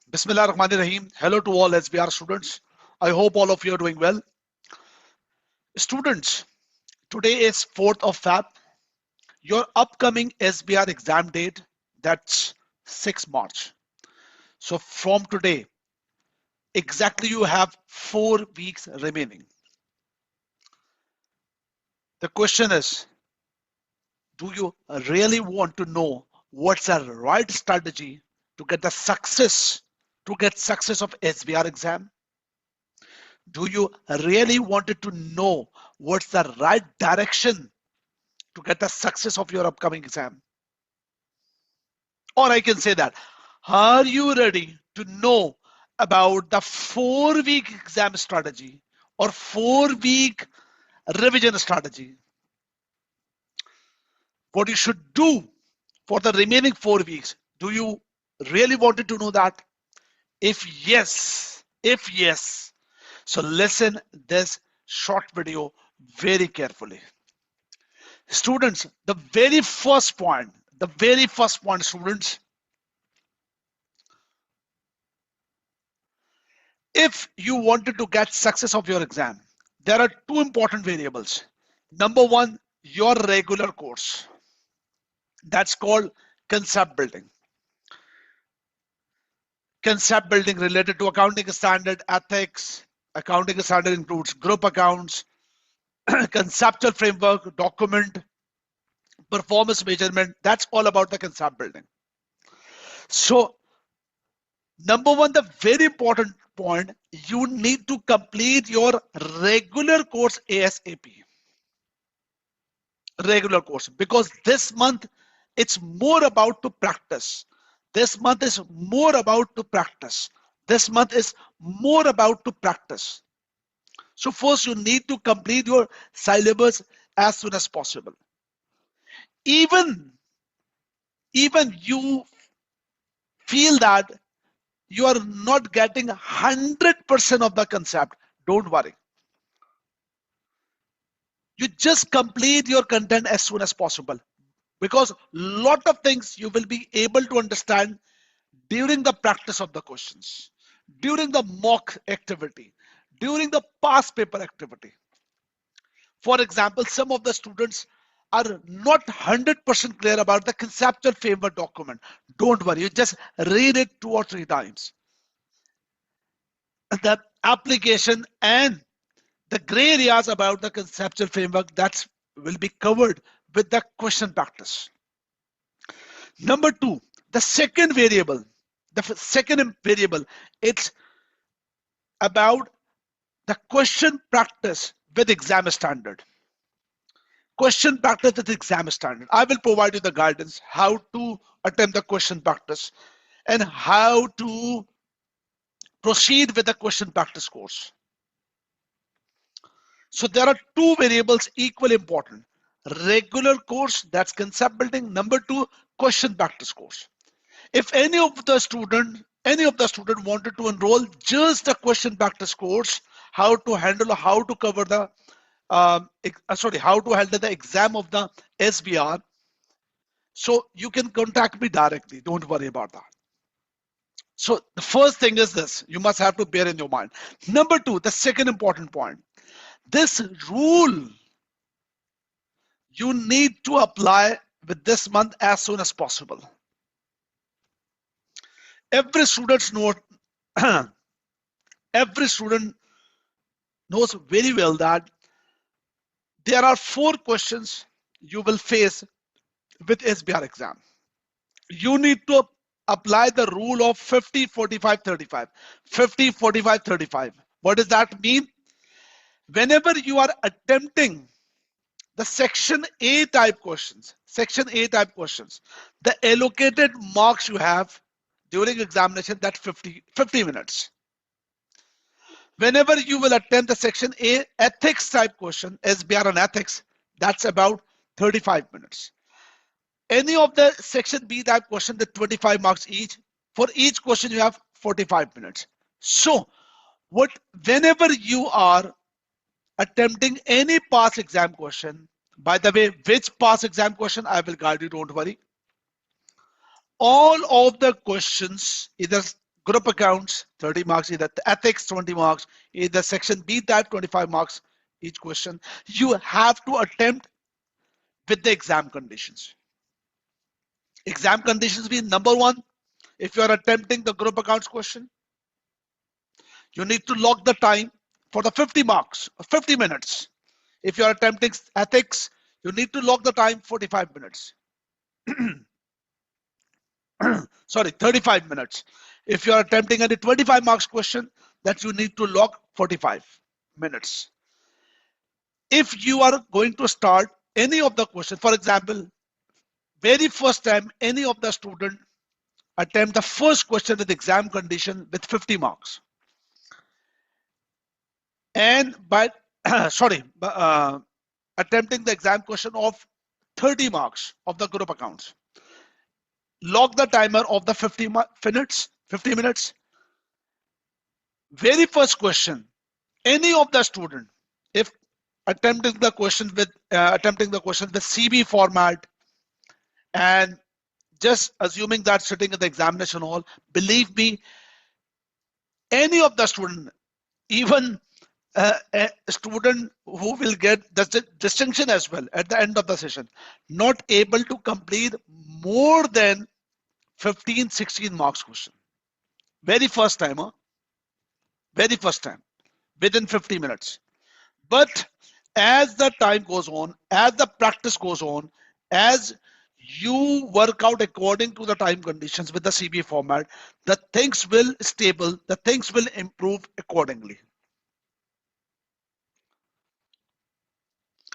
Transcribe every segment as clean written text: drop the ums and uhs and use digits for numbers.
Bismillah ar-Rahman ar-Rahim. Hello to all SBR students. I hope all of you are doing well. Students, today is 4th of Feb. Your upcoming SBR exam date, that's 6 March. So from today, exactly you have 4 weeks remaining. The question is, do you really want to know what's the right strategy to get the success, of SBR exam? Do you really wanted to know what's the right direction to get the success of your upcoming exam? Or I can say that, are you ready to know about the 4-week exam strategy or 4-week revision strategy? What you should do for the remaining 4 weeks? Do you really wanted to know that? If yes, so listen this short video very carefully. Students, the very first point, students, if you wanted to get success of your exam, there are 2 important variables. Number 1, your regular course. That's called concept building. Concept building related to accounting standard, ethics. Accounting standard includes group accounts, conceptual framework, document, performance measurement. That's all about the concept building. So number 1, the very important point, you need to complete your regular course ASAP. Regular course, because this month it's more about to practice. This month is more about to practice. This month is more about to practice. So first you need to complete your syllabus as soon as possible. Even you feel that you are not getting 100% of the concept, don't worry. You just complete your content as soon as possible, because lot of things you will be able to understand during the practice of the questions, during the mock activity, during the past paper activity. For example, some of the students are not 100% clear about the conceptual framework document. Don't worry, you just read it 2 or 3 times. The application and the gray areas about the conceptual framework, that will be covered with the question practice. Number 2, the second variable, it's about the question practice with exam standard. Question practice with exam standard. I will provide you the guidance how to attempt the question practice and how to proceed with the question practice course. So there are 2 variables equally important. Regular course, that's concept building. Number 2, question practice course. If any of the student wanted to enroll just a question practice course, how to handle the exam of the SBR, so you can contact me directly. Don't worry about that. So the first thing is this, you must have to bear in your mind. Number 2, the second important point, this rule you need to apply with this month as soon as possible. Every student knows very well that there are 4 questions you will face with SBR exam. You need to apply the rule of 50, 45, 35. 50, 45, 35. What does that mean? Whenever you are attempting the section A type questions, the allocated marks you have during examination, that 50 minutes. Whenever you will attempt the section A ethics type question, SBR on ethics, that's about 35 minutes. Any of the section B type question, the 25 marks each. For each question you have 45 minutes. So whenever you are attempting any past exam question, by the way, which past exam question, I will guide you, don't worry. All of the questions either group accounts 30 marks, either ethics 20 marks, either section B type 25 marks each question. You have to attempt with the exam conditions. Exam conditions being number one, if you are attempting the group accounts question, you need to lock the time for the 50 marks, 50 minutes. If you are attempting ethics, you need to lock the time 45 minutes. Sorry, 35 minutes. If you are attempting any 25 marks question, that you need to lock 45 minutes. If you are going to start any of the questions, for example, very first time any of the student attempt the first question with exam condition with 50 marks, and by attempting the exam question of 30 marks of the group accounts, lock the timer of the 50 minutes. Very first question, any of the student, if attempting the question with CB format, and just assuming that sitting in the examination hall, believe me, any of the student, even a student who will get the distinction as well at the end of the session, not able to complete more than 15-16 marks question. Very first time, within 50 minutes. But as the time goes on, as the practice goes on, as you work out according to the time conditions with the CB format, the things will stable, the things will improve accordingly.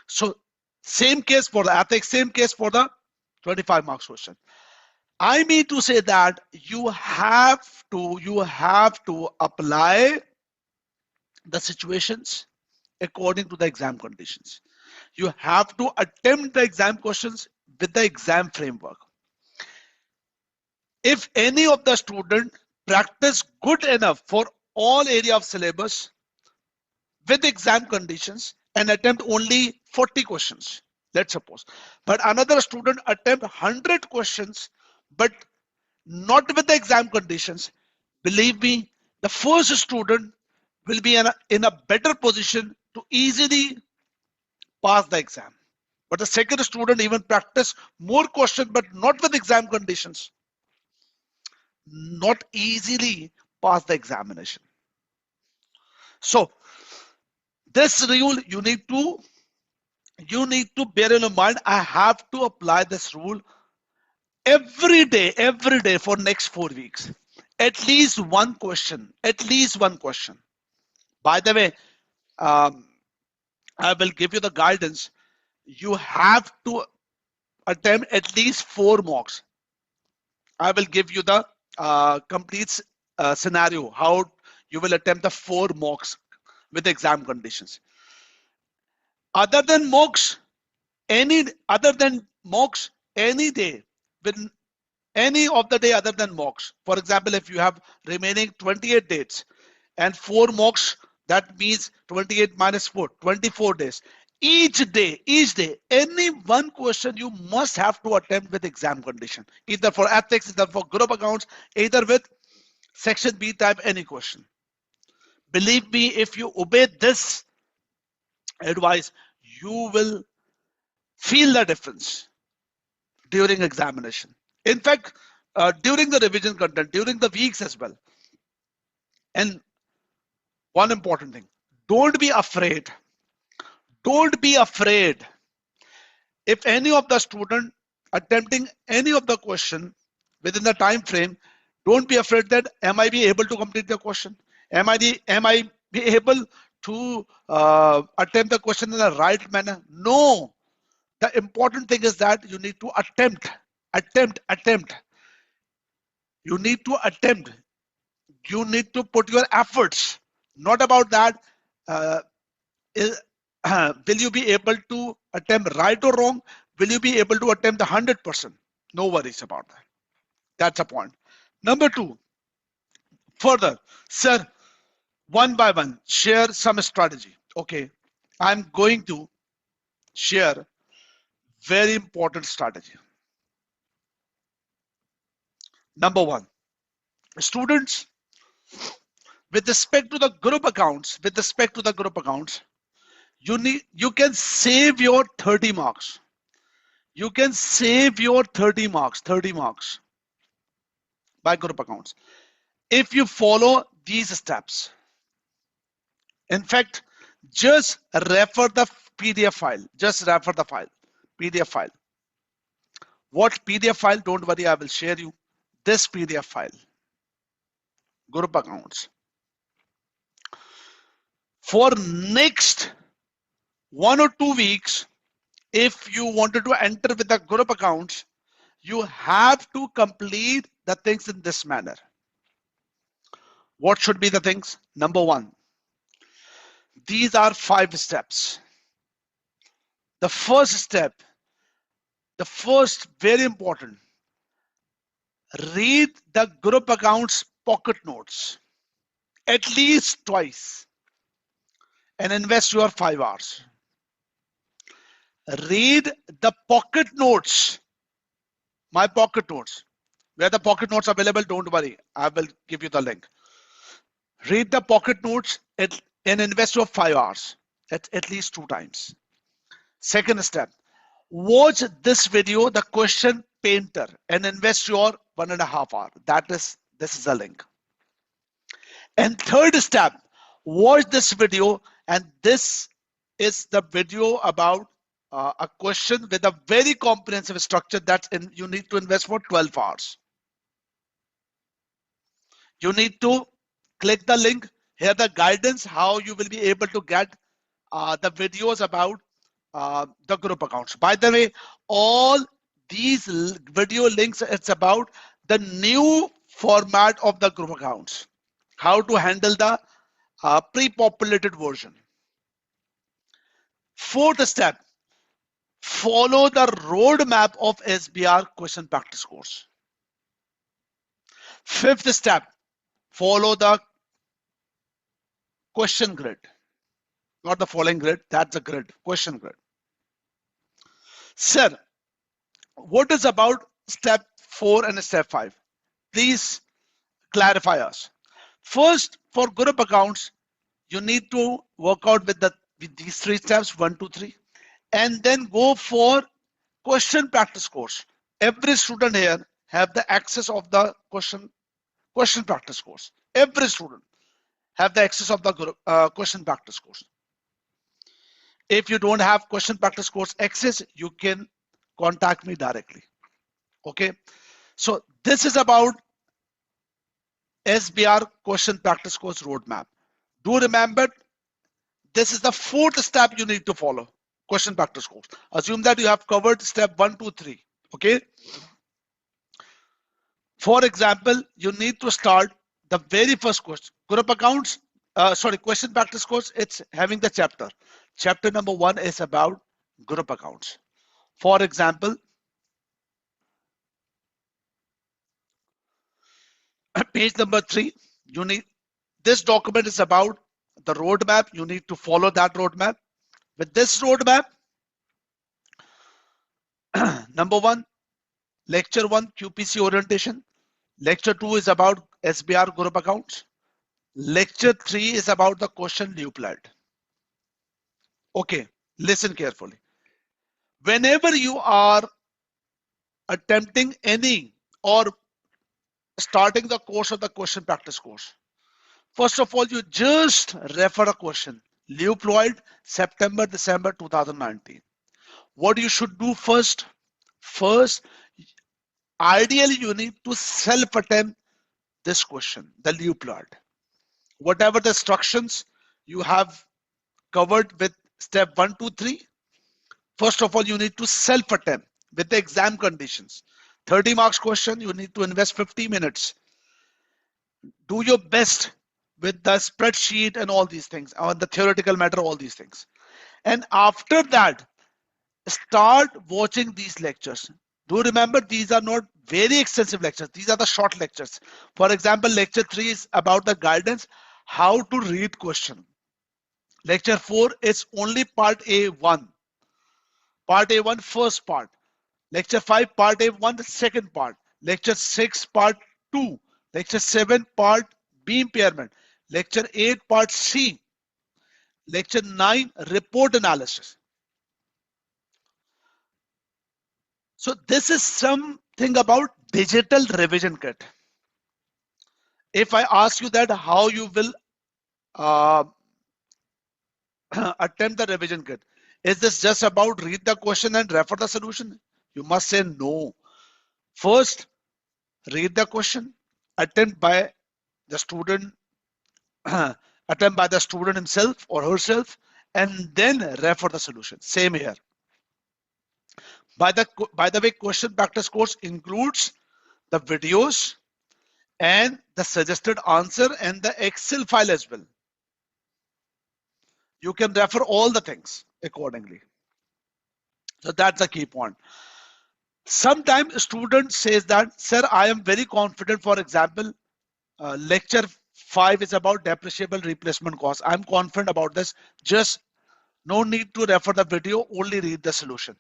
So same case for the ethics, same case for the 25 marks question. I mean to say that you have to apply the situations according to the exam conditions. You have to attempt the exam questions with the exam framework. If any of the student practice good enough for all area of syllabus with exam conditions and attempt only 40 questions, let's suppose, but another student attempt 100 questions but not with the exam conditions, believe me, the first student will be in a better position to easily pass the exam. But the second student even practice more questions but not with exam conditions, not easily pass the examination. So this rule you need to bear in mind. I have to apply this rule every day for next 4 weeks. At least one question. By the way, I will give you the guidance. You have to attempt at least 4 mocks. I will give you the complete scenario, how you will attempt the 4 mocks with exam conditions. Other than mocks, any day, with any of the day other than mocks. For example, if you have remaining 28 dates and 4 mocks, that means 28 minus 4, 24 days. Each day, any one question you must have to attempt with exam condition, either for ethics, either for group accounts, either with section B type, any question. Believe me, if you obey this advice, you will feel the difference during examination. In fact, during the revision content, during the weeks as well. And one important thing, don't be afraid. If any of the student attempting any of the question within the time frame, don't be afraid that am I be able to complete the question? Am I be able to attempt the question in the right manner? No. The important thing is that you need to attempt. You need to attempt. You need to put your efforts. Not about that. Will you be able to attempt right or wrong? Will you be able to attempt 100%? No worries about that. That's a point. Number 2, further, sir, one by one, share some strategy. Okay, I'm going to share very important strategy. Number 1, students, With respect to the group accounts, you can save your 30 marks. You can save your 30 marks by group accounts if you follow these steps. In fact, just refer the PDF file. Just refer the file, PDF file. What PDF file? Don't worry, I will share you this PDF file. Group accounts. For next 1 or 2 weeks, if you wanted to enter with the group accounts, you have to complete the things in this manner. What should be the things? Number 1, these are 5 steps. The first step, very important, read the group accounts pocket notes at least twice and invest your 5 hours. Read the pocket notes, my pocket notes. Where the pocket notes are available, don't worry, I will give you the link. Read the pocket notes and invest your 5 hours at least 2 times. Second step, watch this video, the question painter, and invest your 1.5 hours. This is a link. And third step, watch this video, and this is the video about a question with a very comprehensive structure you need to invest for 12 hours. You need to click the link here, the guidance how you will be able to get the videos about the group accounts. By the way, all these video links, it's about the new format of the group accounts, how to handle the pre-populated version. Fourth step, follow the roadmap of SBR question practice course. Fifth step, follow the question grid, not the following grid, that's a grid, question grid. Sir, what is about step 4 and step 5? Please clarify us. First, for group accounts, you need to work out with these 3 steps, 1, 2, 3, and then go for question practice course. Every student here have the access of the question practice course. Every student have the access of the question practice course. If you don't have question practice course access, you can contact me directly. Okay, so this is about SBR question practice course roadmap. Do remember, this is the 4th step you need to follow, question practice course. Assume that you have covered step 1, 2, 3. Okay. For example, you need to start the very first question. Group accounts, question practice course, it's having the chapter. Chapter number 1 is about group accounts. For example, page number 3, you need, this document is about the roadmap. You need to follow that roadmap. With this roadmap, number 1, lecture 1, QPC orientation. Lecture 2 is about SBR group accounts. Lecture 3 is about the question looplet. Okay, listen carefully. Whenever you are attempting any or starting the course of the question practice course, first of all, you just refer a question, looplet, September, December 2019. What you should do first? First, ideally, you need to self-attempt this question, the looplet. Whatever the instructions you have covered with step 1, 2, 3, first of all, you need to self-attempt with the exam conditions. 30 marks question, you need to invest 50 minutes. Do your best with the spreadsheet and all these things, on the theoretical matter, all these things. And after that, start watching these lectures. Do remember, these are not very extensive lectures. These are the short lectures. For example, lecture 3 is about the guidance, how to read question. Lecture 4 is only part A1. Part A1, first part. Lecture 5, part A1, the second part. Lecture 6, part 2. Lecture 7, part B, impairment. Lecture 8 part C. Lecture 9 report analysis. So this is something about digital revision kit. If I ask you that how you will attempt the revision kit, is this just about read the question and refer the solution? You must say no. First, read the question, attempt by the student, attempt by the student himself or herself, and then refer the solution. Same here. By the way, question practice course includes the videos and the suggested answer and the Excel file as well. You can refer all the things accordingly. So that's the key point. Sometimes a student says that, sir, I am very confident. For example, lecture 5 is about depreciable replacement cost. I'm confident about this. Just no need to refer the video, only read the solution.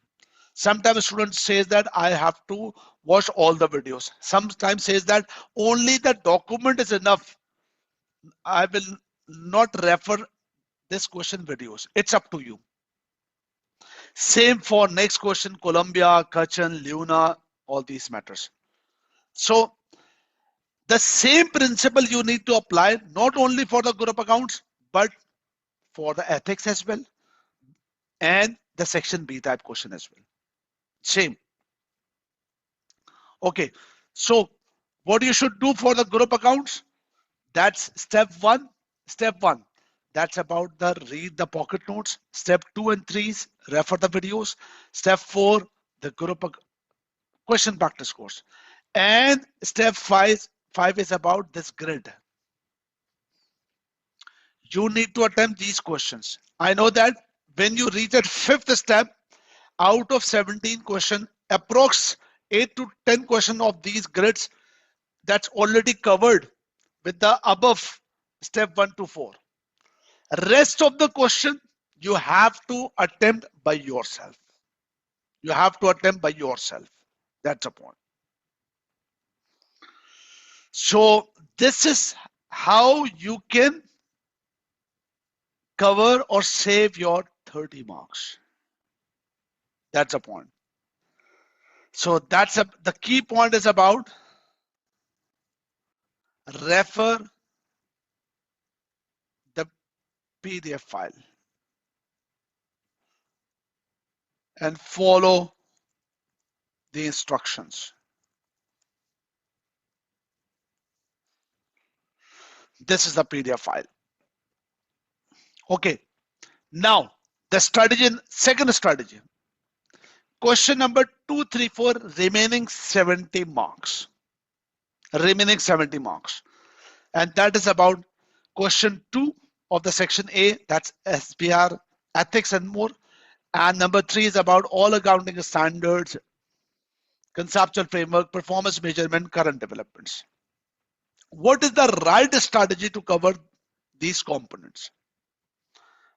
Sometimes a student says that I have to watch all the videos. Sometimes says that only the document is enough. I will not refer this question videos. It's up to you. Same for next question, Columbia, Kachan, Luna, all these matters. So the same principle you need to apply not only for the group accounts, but for the ethics as well, and the section B type question as well. Same. Okay. So what you should do for the group accounts? That's step one. Step one. That's about the read the pocket notes. Step 2 and 3 is refer the videos. Step 4, the group question practice course. And step 5 is about this grid. You need to attempt these questions. I know that when you reach at 5th step, out of 17 questions, approx 8 to 10 questions of these grids that's already covered with the above step 1 to 4. Rest of the question you have to attempt by yourself. You have to attempt by yourself. That's the point. So this is how you can cover or save your 30 marks. That's the point. So that's the key point is about refer the PDF file and follow the instructions. This is the PDF file. Okay. Now the strategy, second strategy. Question number 2, 3, 4, remaining 70 marks. Remaining 70 marks. And that is about question 2 of the section A, that's SBR, ethics and more. And number 3 is about all accounting standards, conceptual framework, performance measurement, current developments. What is the right strategy to cover these components?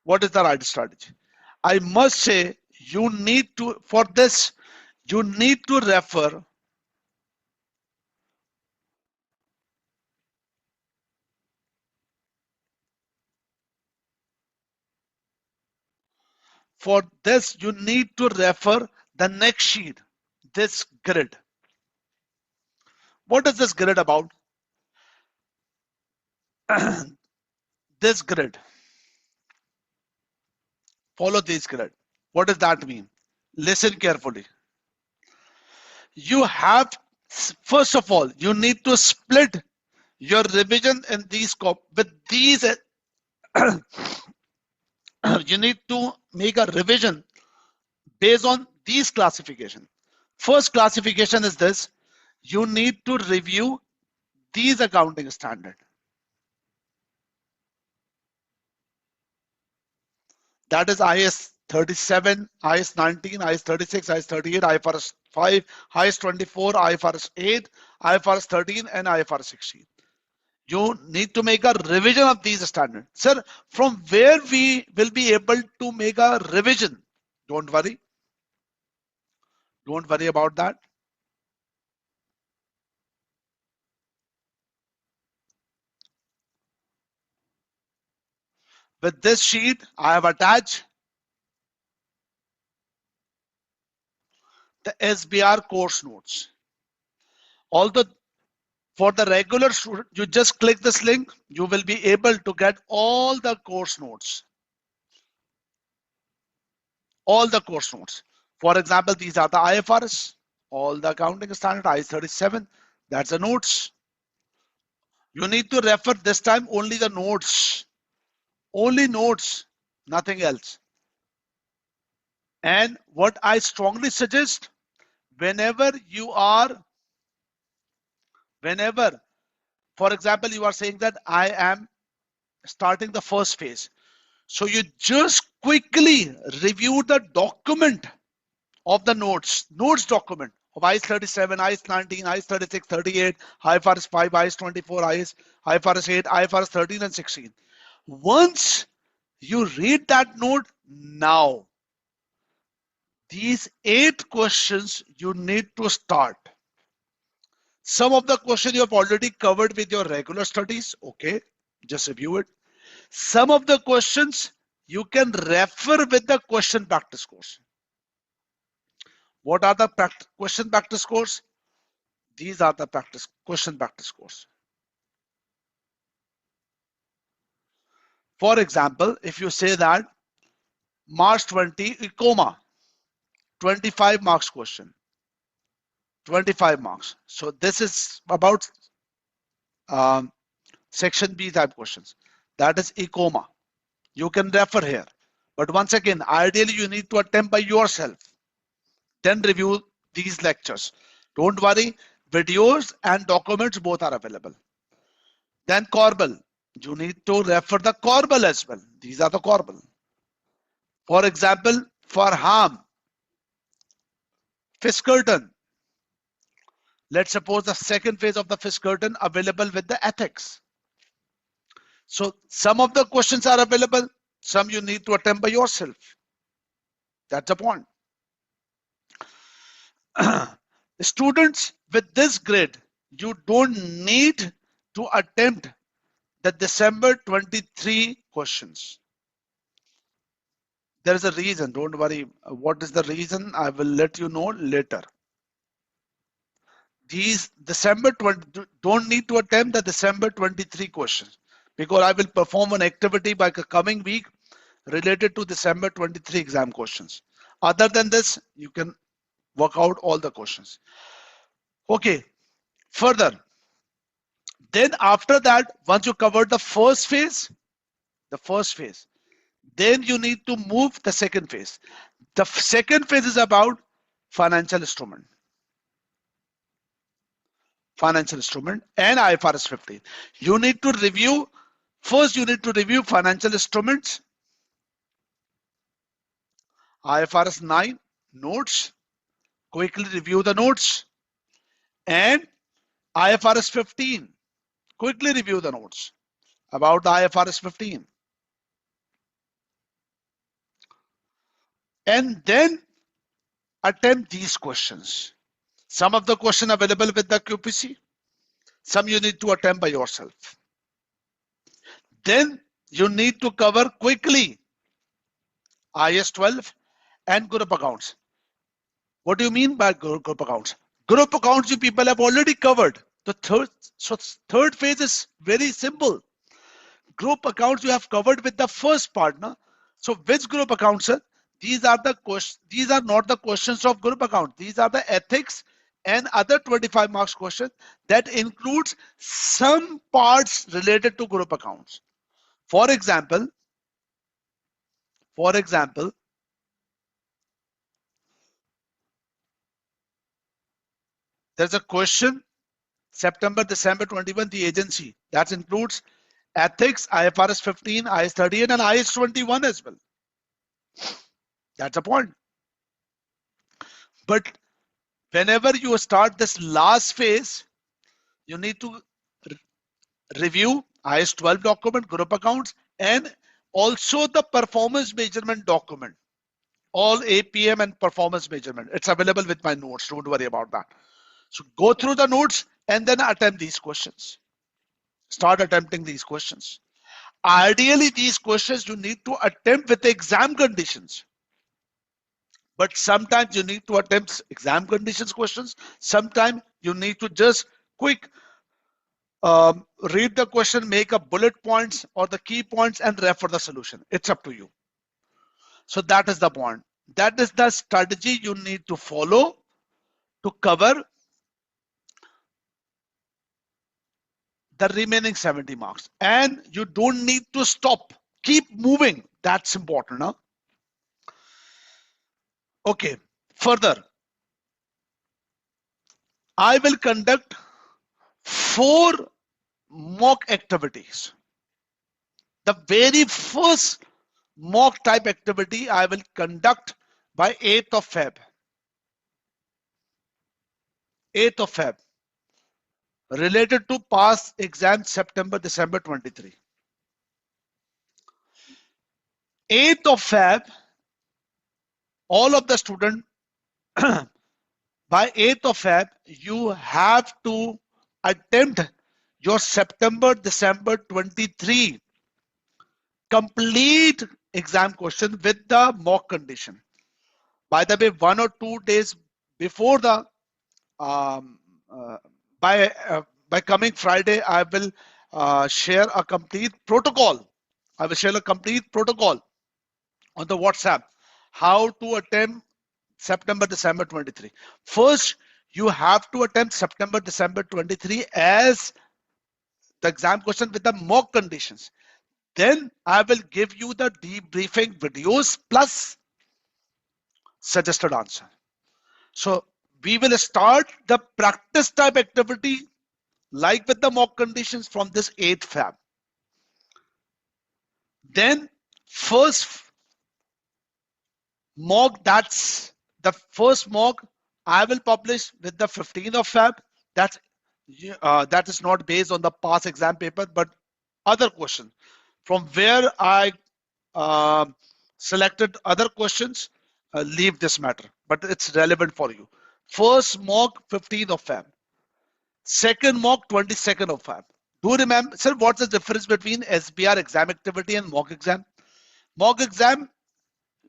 What is the right strategy? I must say you need to, for this, you need to refer for this, you need to refer the next sheet, this grid. What is this grid about? This grid. Follow this grid. What does that mean? Listen carefully. You have, first of all, you need to split your revision in these with these. You need to make a revision based on these classification. First classification is this. You need to review these accounting standard. That is IS 37, IS 19, IS 36, IS 38, IFRS 5, IS 24, IFRS 8, IFRS 13, and IFRS 16. You need to make a revision of these standards. Sir, from where we will be able to make a revision? Don't worry. Don't worry about that. With this sheet, I have attached the SBR course notes. Although for the regular student, you just click this link, you will be able to get all the course notes. All the course notes. For example, these are the IFRS, all the accounting standard, IS 37. That's the notes. You need to refer this time only the notes. Only notes, nothing else. And what I strongly suggest, whenever, for example, you are saying that I am starting the first phase. So you just quickly review the document of the notes document of IS 37, IS 19, IS 36, 38, IFRS 5, IS 24, IFRS 8, IFRS 13 and 16. Once you read that note, now these 8 questions you need to start. Some of the questions you have already covered with your regular studies. Okay, just review it. Some of the questions you can refer with the question practice course. What are the question practice course? These are the question practice course. For example, if you say that March 20, comma, 25 marks question. 25 marks. So this is about section B type questions. That is comma. You can refer here. But once again, ideally you need to attempt by yourself. Then review these lectures. Don't worry, videos and documents both are available. Then Corbel. You need to refer the Corbel as well. These are the Corbel. For example, for harm, Fiskerton. Let's suppose the second phase of the Fiskerton available with the ethics. So some of the questions are available, some you need to attempt by yourself. That's the point. Students with this grade, you don't need to attempt the December 23 questions. There is a reason, don't worry. What is the reason? I will let you know later. These December 20, don't need to attempt the December 23 questions because I will perform an activity by the coming week related to December 23 exam questions. Other than this, you can work out all the questions. Okay, further. Then after that, once you covered the first phase, then you need to move the second phase. The second phase is about financial instrument. Financial instrument and IFRS 15. You need to review, first you need to review financial instruments, IFRS 9 notes, quickly review the notes, and IFRS 15, quickly review the notes about the IFRS 15. And then attempt these questions. Some of the questions available with the QPC, some you need to attempt by yourself. Then you need to cover quickly IS 12 and group accounts. What do you mean by group accounts? Group accounts you people have already covered. The third phase is very simple. Group accounts you have covered with the first partner. So which group accounts, sir? These are the questions. These are not the questions of group account. These are the ethics and other 25 marks questions that includes some parts related to group accounts. For example, there's a question, September, December 21, the agency. That includes ethics, IFRS 15, IS 38 and IS 21 as well. That's a point. But whenever you start this last phase, you need to review IS 12 document, group accounts, and also the performance measurement document. All APM and performance measurement. It's available with my notes. Don't worry about that. So go through the notes and then attempt these questions. Start attempting these questions. Ideally, these questions you need to attempt with the exam conditions. But sometimes you need to attempt exam conditions questions. Sometimes you need to just quick read the question, make a bullet points or the key points and refer the solution. It's up to you. So that is the point. That is the strategy you need to follow to cover the remaining 70 marks. And you don't need to stop. Keep moving. That's important. Huh? Okay. Further, I will conduct 4 mock activities. The very first mock type activity I will conduct by 8th of Feb. 8th of Feb. Related to past exam September, December 23. 8th of Feb, all of the students, by 8th of Feb, you have to attempt your September, December 23 complete exam question with the mock condition. By the way, 1 or 2 days before the by coming Friday, I will share a complete protocol. I will share a complete protocol on the WhatsApp how to attempt September, December 23. First, you have to attempt September, December 23 as the exam question with the mock conditions. Then I will give you the debriefing videos plus suggested answer. So we will start the practice type activity like with the mock conditions from this 8th Feb. Then first mock, that's the first mock I will publish with the 15th of Feb. That is not based on the past exam paper, but other question from where I selected other questions. Leave this matter, but it's relevant for you. First mock 15th of Feb. Second mock 22nd of Feb. Do remember, sir, what's the difference between SBR exam activity and mock exam? Mock exam,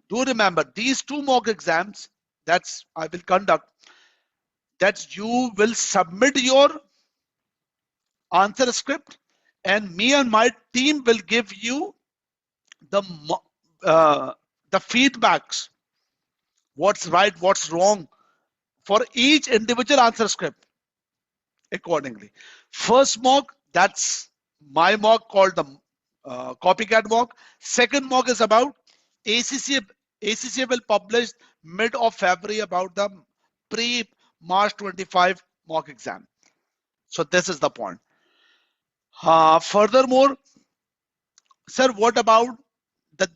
do remember these 2 mock exams that's I will conduct, that you will submit your answer script and me and my team will give you the feedbacks, what's right, what's wrong for each individual answer script accordingly. First mock, that's my mock called the copycat mock. Second mock is about ACCA. ACCA will publish mid of February about the pre-March 25 mock exam. So this is the point. Furthermore, sir, what about the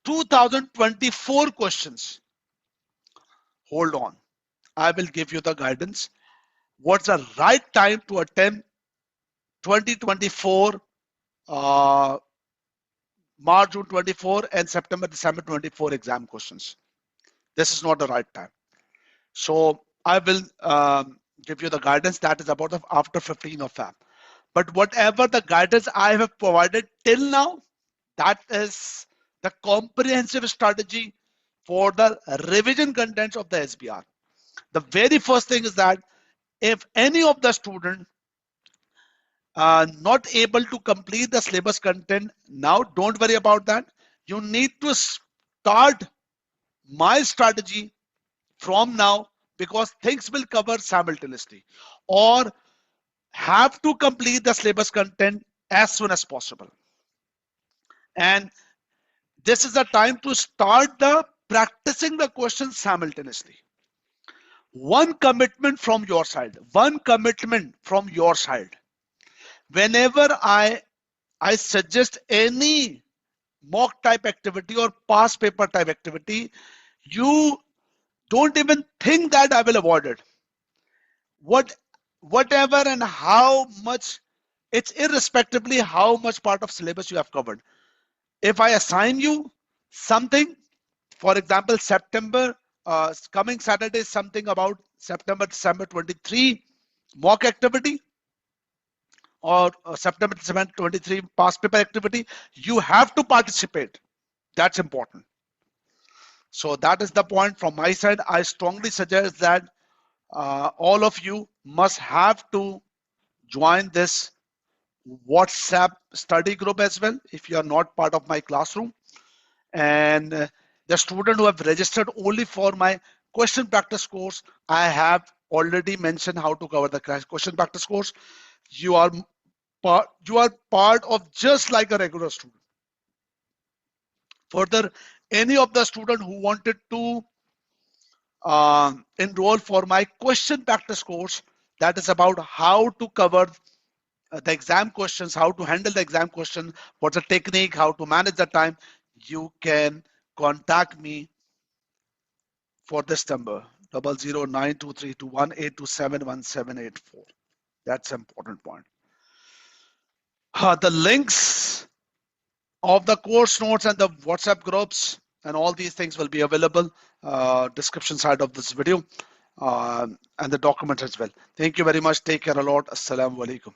2024 questions? Hold on. I will give you the guidance. What's the right time to attempt 2024 March, June 24 and September, December 24 exam questions? This is not the right time. So I will give you the guidance that is about after 15th of Feb. But whatever the guidance I have provided till now, that is the comprehensive strategy for the revision contents of the SBR. The very first thing is that if any of the students are not able to complete the syllabus content now, don't worry about that. You need to start my strategy from now because things will cover simultaneously, or have to complete the syllabus content as soon as possible. And this is the time to start the practicing the questions simultaneously. One commitment from your side. One commitment from your side. Whenever I suggest any mock type activity or past paper type activity, you don't even think that I will avoid it. Whatever and how much, it's irrespectively how much part of syllabus you have covered. If I assign you something, for example, September, coming Saturday, something about September, December 23 mock activity, or September 7th, 23 past paper activity, you have to participate. That's important. So that is the point from my side. I strongly suggest that all of you must have to join this WhatsApp study group as well if you are not part of my classroom. And the student who have registered only for my question practice course, I have already mentioned how to cover the question practice course. You are part of just like a regular student. Further, any of the student who wanted to enroll for my question practice course, that is about how to cover the exam questions, how to handle the exam question, what's the technique, how to manage the time, you can contact me for this number 00923218271784. That's an important point. The links of the course notes and the WhatsApp groups and all these things will be available description side of this video and the document as well. Thank you very much. Take care a lot. Assalamu alaikum.